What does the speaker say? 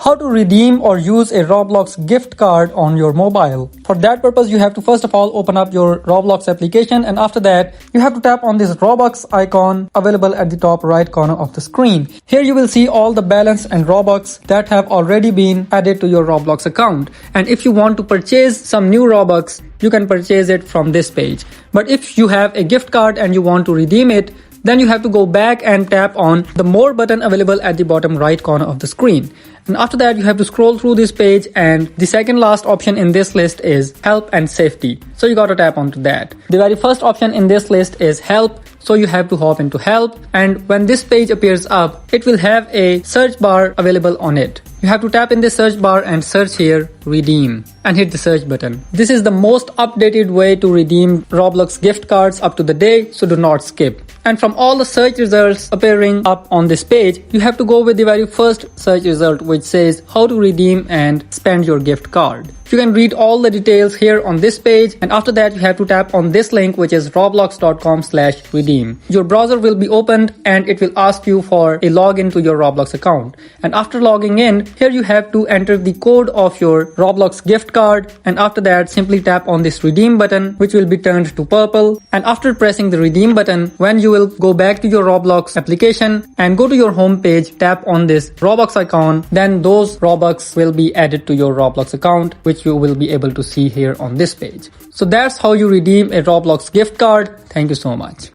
how to redeem or use a Roblox gift card on your mobile. For that purpose, you have to first of all open up your Roblox application, and after that, you have to tap on this Robux icon available at the top right corner of the screen. Here you will see all the balance and Robux that have already been added to your Roblox account. And if you want to purchase some new Robux, you can purchase it from this page. But if you have a gift card and you want to redeem it, then you have to go back and tap on the More button available at the bottom right corner of the screen. And after that, you have to scroll through this page, and the second last option in this list is Help and Safety. So you got to tap onto that. The very first option in this list is Help. So you have to hop into Help, and when this page appears up, it will have a search bar available on it. You have to tap in the search bar and search here Redeem and hit the search button. This is the most updated way to redeem Roblox gift cards up to the day, so do not skip. And from all the search results appearing up on this page, you have to go with the very first search result, which says how to redeem and spend your gift card. You can read all the details here on this page, and after that you have to tap on this link, which is roblox.com/redeem. Your browser will be opened and it will ask you for a login to your Roblox account. And after logging in, here you have to enter the code of your Roblox gift card, and after that simply tap on this redeem button, which will be turned to purple. And after pressing the redeem button, when you will go back to your Roblox application and go to your home page, tap on this Robux icon, then those Robux will be added to your Roblox account, which you will be able to see here on this page. So that's how you redeem a Roblox gift card. Thank you so much.